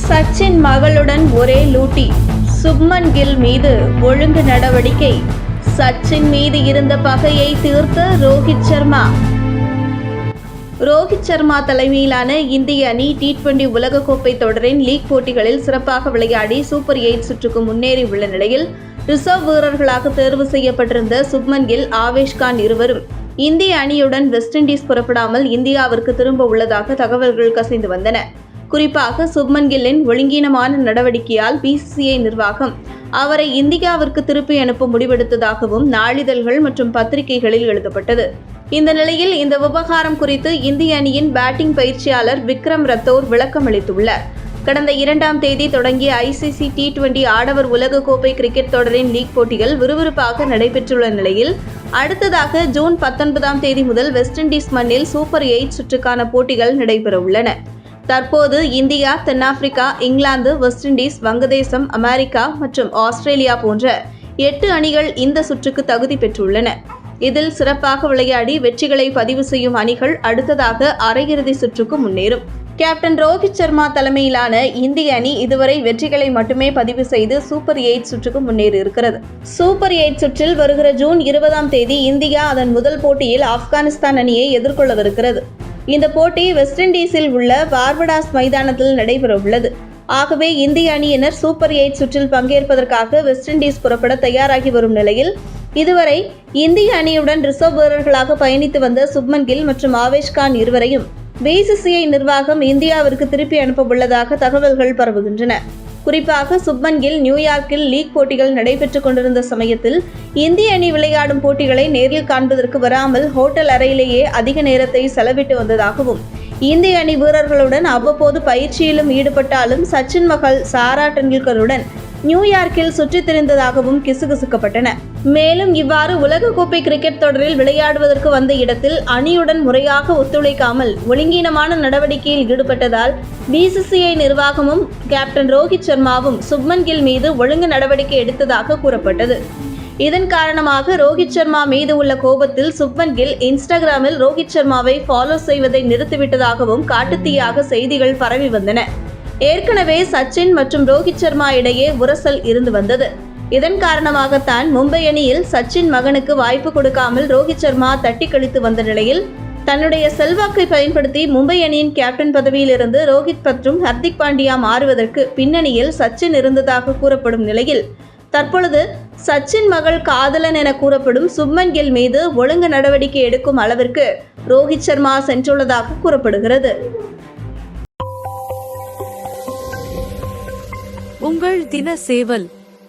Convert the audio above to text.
சச்சின் மகளுடன் ஒரே லூட்டி. சுப்மன் கில் மீது ஒழுங்கு நடவடிக்கை. சச்சின் மீது இருந்த பகையை தீர்த்த ரோஹித் சர்மா. ரோஹித் சர்மா தலைமையிலான இந்திய அணி T20 உலகக்கோப்பை தொடரின் லீக் போட்டிகளில் சிறப்பாக விளையாடி சூப்பர் 8 சுற்றுக்கு முன்னேறி உள்ள நிலையில் ரிசர்வ் வீரர்களாக தேர்வு செய்யப்பட்டிருந்த சுப்மன் கில், ஆவேஷ் கான் இருவரும் இந்திய அணியுடன் வெஸ்ட் இண்டீஸ் புறப்படாமல் இந்தியாவிற்கு திரும்ப உள்ளதாக தகவல்கள் கசிந்து வந்தன. குறிப்பாக சுப்மன் கில்லின் ஒழுங்கீனமான நடவடிக்கையால் BCCI நிர்வாகம் அவரை இந்தியாவிற்கு திருப்பி அனுப்ப முடிவெடுத்ததாகவும் நாளிதழ்கள் மற்றும் பத்திரிகைகளில் எழுதப்பட்டது. இந்த நிலையில் இந்த விவகாரம் குறித்து இந்திய அணியின் பேட்டிங் பயிற்சியாளர் விக்ரம் ரத்தோர் விளக்கம் அளித்துள்ளார். கடந்த 2ஆம் தேதி தொடங்கிய ICC T20 ஆடவர் உலகக்கோப்பை கிரிக்கெட் தொடரின் லீக் போட்டிகள் விறுவிறுப்பாக நடைபெற்றுள்ள நிலையில் அடுத்ததாக ஜூன் 19ஆம் தேதி முதல் வெஸ்ட் இண்டீஸ் மண்ணில் சூப்பர் 8 சுற்றுக்கான போட்டிகள் நடைபெறவுள்ளன. தற்போது இந்தியா, தென்னாப்பிரிக்கா, இங்கிலாந்து, வெஸ்ட் இண்டீஸ், வங்கதேசம், அமெரிக்கா மற்றும் ஆஸ்திரேலியா போன்ற 8 அணிகள் இந்த சுற்றுக்கு தகுதி பெற்றுள்ளன. இதில் சிறப்பாக விளையாடி வெற்றிகளை பதிவு செய்யும் அணிகள் அடுத்ததாக அரையிறுதி சுற்றுக்கு முன்னேறும். கேப்டன் ரோஹித் சர்மா தலைமையிலான இந்திய அணி இதுவரை வெற்றிகளை மட்டுமே பதிவு செய்து சூப்பர் 8 சுற்றுக்கு முன்னேறியிருக்கிறது. சூப்பர் 8 சுற்றில் வருகிற ஜூன் 20ஆம் தேதி இந்தியா அதன் முதல் போட்டியில் ஆப்கானிஸ்தான் அணியை எதிர்கொள்ளவிருக்கிறது. இந்த போட்டி வெஸ்ட் இண்டீஸில் உள்ள பார்படாஸ் மைதானத்தில் நடைபெறவுள்ளது. ஆகவே இந்திய அணியினர் சூப்பர் 8 சுற்றில் பங்கேற்பதற்காக வெஸ்ட் இண்டீஸ் புறப்பட தயாராகி வரும் நிலையில் இதுவரை இந்திய அணியுடன் ரிசர்வ் வீரர்களாக பயணித்து வந்த சுப்மன் கில் மற்றும் ஆவேஷ் கான் இருவரையும் BCCI நிர்வாகம் இந்தியாவிற்கு திருப்பி அனுப்ப உள்ளதாக தகவல்கள் பரவுகின்றன. குறிப்பாக சுப்மன் கில் நியூயார்க்கில் லீக் போட்டிகள் நடைபெற்றுக் கொண்டிருந்த சமயத்தில் இந்திய அணி விளையாடும் போட்டிகளை நேரில் காண்பதற்கு வராமல் ஹோட்டல் அறையிலேயே அதிக நேரத்தை செலவிட்டு வந்ததாகவும், இந்திய அணி வீரர்களுடன் அவ்வப்போது பயிற்சியிலும் ஈடுபட்டாலும் சச்சின் மகள் சாரா டெண்டுல்கருடன் நியூயார்க்கில் சுற்றித் திரிந்ததாகவும் கிசுகிசுக்கப்பட்டன. மேலும் இவ்வாறு உலகக்கோப்பை கிரிக்கெட் தொடரில் விளையாடுவதற்கு வந்த இடத்தில் அணியுடன் முறையாக ஒத்துழைக்காமல் ஒழுங்கீனமான நடவடிக்கையில் ஈடுபட்டதால் BCCI நிர்வாகமும் கேப்டன் ரோஹித் சர்மாவும் சுப்மன் கில் மீது ஒழுங்கு நடவடிக்கை எடுத்ததாக கூறப்பட்டது. இதன் காரணமாக ரோஹித் சர்மா மீது உள்ள கோபத்தில் சுப்மன் கில் இன்ஸ்டாகிராமில் ரோஹித் சர்மாவை ஃபாலோ செய்வதை நிறுத்திவிட்டதாகவும் காட்டுத்தீயாக செய்திகள் பரவி வந்தன. ஏற்கனவே சச்சின் மற்றும் ரோஹித் சர்மா இடையே உரசல் இருந்து வந்தது. இதன் காரணமாகத்தான் மும்பை அணியில் சச்சின் மகனுக்கு வாய்ப்பு கொடுக்காமல் ரோஹித் சர்மா தட்டி கழித்து வந்த நிலையில் தன்னுடைய செல்வாக்கை பயன்படுத்தி மும்பை அணியின் கேப்டன் பதவியிலிருந்து ரோஹித் மற்றும் ஹர்திக் பாண்டியா மாறுவதற்கு பின்னணியில் சச்சின் இருந்ததாக கூறப்படும் நிலையில் தற்பொழுது சச்சின் மகள் காதலன் என கூறப்படும் சுப்மன் கில் மீது ஒழுங்கு நடவடிக்கை எடுக்கும் அளவிற்கு ரோஹித் சர்மா சென்றுள்ளதாக கூறப்படுகிறது. உங்கள் தின சேவல்.